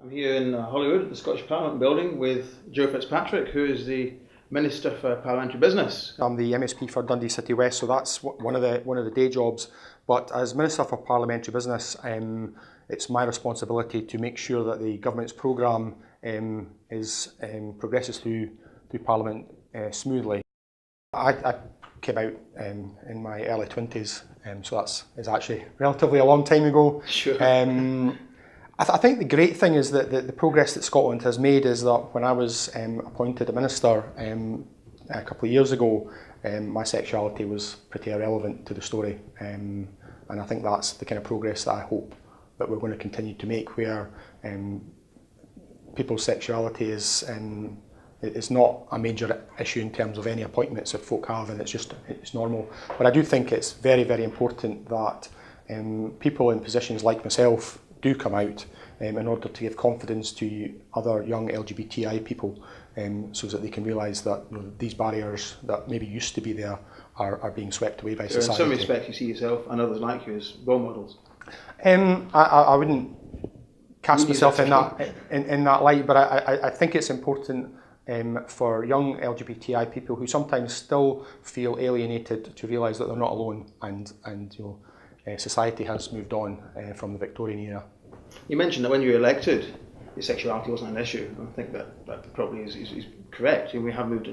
I'm here in Hollywood at the Scottish Parliament building with Joe FitzPatrick, who is the Minister for Parliamentary Business. I'm the MSP for Dundee City West, so that's one of the day jobs. But as Minister for Parliamentary Business, it's my responsibility to make sure that the government's programme progresses through Parliament smoothly. I came out in my early 20s, so is actually relatively a long time ago. Sure. I think the great thing is that the progress that Scotland has made is that when I was appointed a minister a couple of years ago, my sexuality was pretty irrelevant to the story, and I think that's the kind of progress that I hope that we're going to continue to make, where people's sexuality is not a major issue in terms of any appointments that folk have, and it's normal. But I do think it's very, very important that people in positions like myself do come out in order to give confidence to other young LGBTI people, so that they can realise that these barriers that maybe used to be there are being swept away by society. In some respects you see yourself and others like you as role models. I wouldn't cast myself in that light, but I think it's important for young LGBTI people who sometimes still feel alienated to realise that they're not alone, and society has moved on from the Victorian era. You mentioned that when you were elected, your sexuality wasn't an issue. I think that probably is correct. We have moved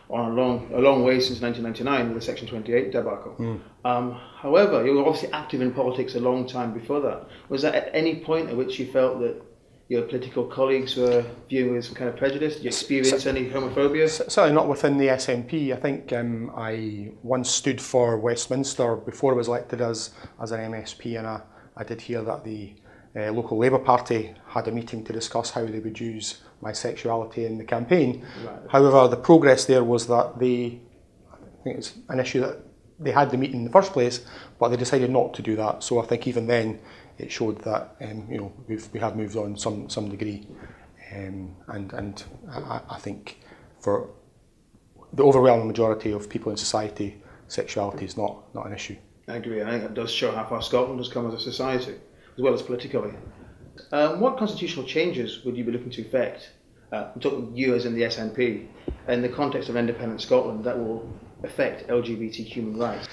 on a long way since 1999 with the Section 28 debacle. However, you were obviously active in politics a long time before that. Was that at any point at which you felt that your political colleagues were viewing with some kind of prejudice? Did you experience any homophobia? Certainly not within the SNP. I think I once stood for Westminster before I was elected as an MSP, and I did hear that the local Labour Party had a meeting to discuss how they would use my sexuality in the campaign. Right. However, the progress there was that I think it's an issue that they had the meeting in the first place, but they decided not to do that. So I think even then it showed that we have moved on some degree, and I think for the overwhelming majority of people in society, sexuality is not an issue. I agree. I think that does show how far Scotland has come as a society, as well as politically. What constitutional changes would you be looking to effect? I'm talking you as in the SNP, in the context of independent Scotland, that will affect LGBT human rights?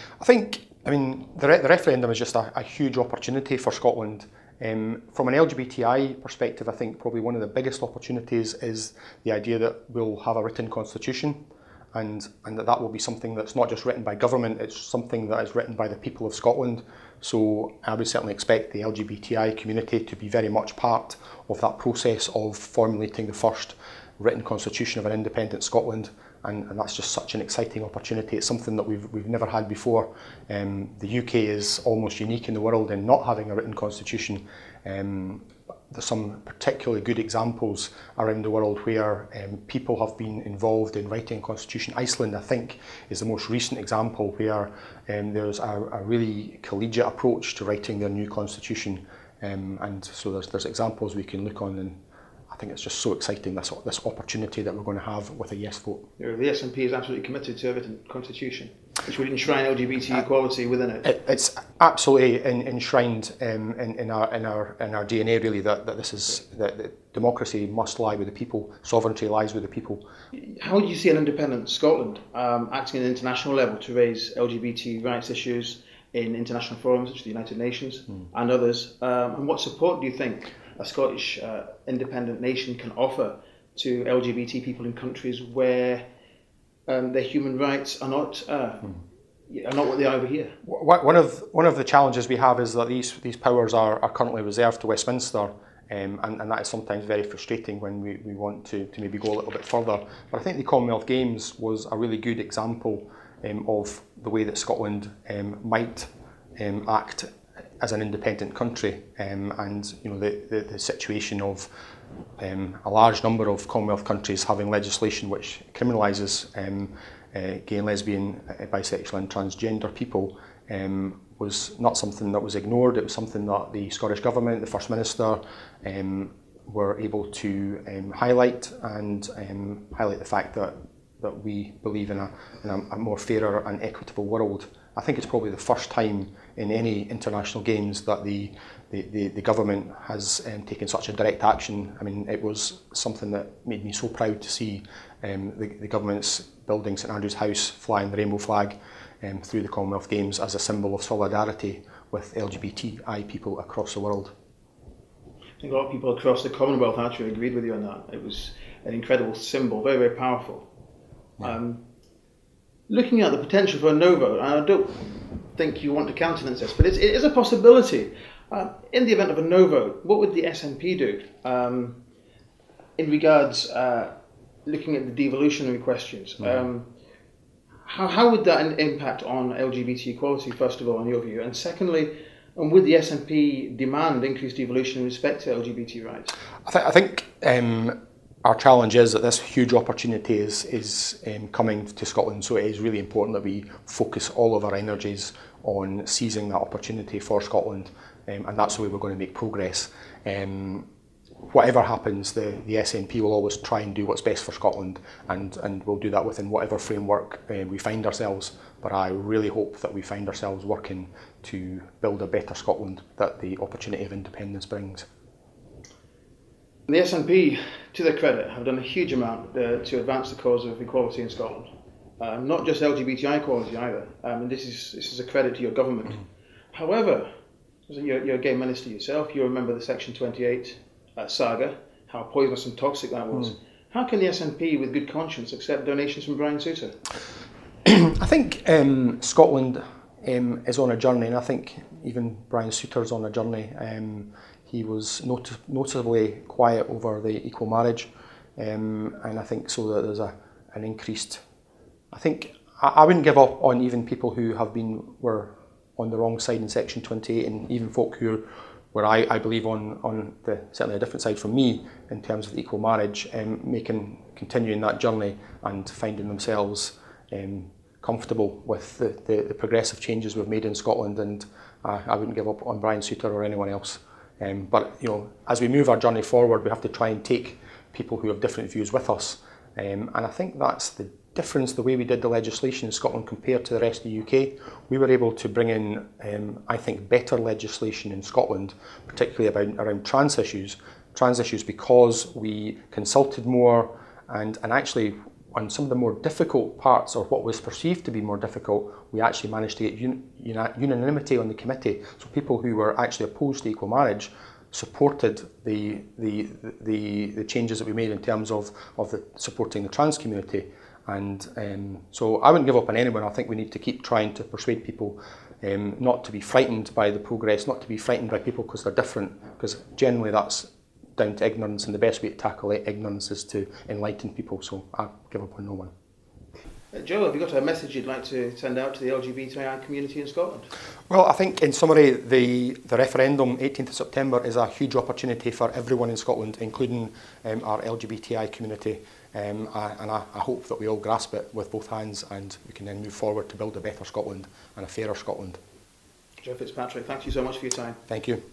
The referendum is just a huge opportunity for Scotland. From an LGBTI perspective, I think probably one of the biggest opportunities is the idea that we'll have a written constitution, and that will be something that's not just written by government, it's something that is written by the people of Scotland. So I would certainly expect the LGBTI community to be very much part of that process of formulating the first written constitution of an independent Scotland, and that's just such an exciting opportunity. It's something that we've never had before. The UK is almost unique in the world in not having a written constitution. There's some particularly good examples around the world where people have been involved in writing a constitution. Iceland, I think, is the most recent example where there's a really collegiate approach to writing their new constitution, and so there's examples we can look on, and I think it's just so exciting, this opportunity that we're going to have with a yes vote. The SNP is absolutely committed to a written constitution, which would enshrine LGBT equality within it. It's absolutely enshrined in our DNA, really, that democracy must lie with the people, sovereignty lies with the people. How do you see an independent Scotland acting at an international level to raise LGBT rights issues in international forums such as the United Nations and others? And what support do you think a Scottish independent nation can offer to LGBT people in countries where their human rights are not what they are over here? One of the challenges we have is that these powers are currently reserved to Westminster, and that is sometimes very frustrating when we want to maybe go a little bit further. But I think the Commonwealth Games was a really good example of the way that Scotland might act as an independent country, and the situation of a large number of Commonwealth countries having legislation which criminalises gay and lesbian, bisexual and transgender people was not something that was ignored. It was something that the Scottish Government, the First Minister, were able to highlight the fact that we believe in a more fairer and equitable world, I think it's probably the first time in any international games that the government has taken such a direct action. I mean, it was something that made me so proud to see the government's building St Andrew's House flying the rainbow flag through the Commonwealth Games as a symbol of solidarity with LGBTI people across the world. I think a lot of people across the Commonwealth actually agreed with you on that. It was an incredible symbol, very, very powerful. Yeah. Looking at the potential for a no vote, and I don't think you want to countenance this, but it is a possibility. In the event of a no vote, what would the SNP do in regards looking at the devolutionary questions? How would that impact on LGBT equality, first of all, in your view? And secondly, would the SNP demand increased devolution in respect to LGBT rights? I think our challenge is that this huge opportunity is coming to Scotland, so it is really important that we focus all of our energies on seizing that opportunity for Scotland, and that's the way we're going to make progress. Whatever happens, the SNP will always try and do what's best for Scotland, and we'll do that within whatever framework we find ourselves. But I really hope that we find ourselves working to build a better Scotland that the opportunity of independence brings. The SNP, to their credit, have done a huge amount to advance the cause of equality in Scotland. Not just LGBTI equality either. And this is a credit to your government. However, you're a gay minister yourself. You remember the Section 28 saga, how poisonous and toxic that was. How can the SNP, with good conscience, accept donations from Brian Souter? I think Scotland is on a journey, and I think even Brian Souter's on a journey. He was noticeably quiet over the equal marriage, and I think so that there's an increased. I think I wouldn't give up on even people who were on the wrong side in Section 28, and even folk who were I believe on certainly a different side from me in terms of the equal marriage, continuing that journey and finding themselves comfortable with the progressive changes we've made in Scotland, and I wouldn't give up on Brian Souter or anyone else. But as we move our journey forward, we have to try and take people who have different views with us, and I think that's the difference. The way we did the legislation in Scotland compared to the rest of the UK, we were able to bring in, I think, better legislation in Scotland, particularly around trans issues, because we consulted more, and actually on some of the more difficult parts, or what was perceived to be more difficult, we actually managed to get unanimity on the committee. So people who were actually opposed to equal marriage supported the changes that we made in terms of supporting the trans community. And so I wouldn't give up on anyone. I think we need to keep trying to persuade people not to be frightened by the progress, not to be frightened by people because they're different, because generally that's down to ignorance, and the best way to tackle ignorance is to enlighten people. So I give up on no one. Joe, have you got a message you'd like to send out to the LGBTI community in Scotland? Well, I think in summary, the referendum 18th of September is a huge opportunity for everyone in Scotland, including our LGBTI community, and I hope that we all grasp it with both hands, and we can then move forward to build a better Scotland and a fairer Scotland. Joe FitzPatrick, thank you so much for your time. Thank you.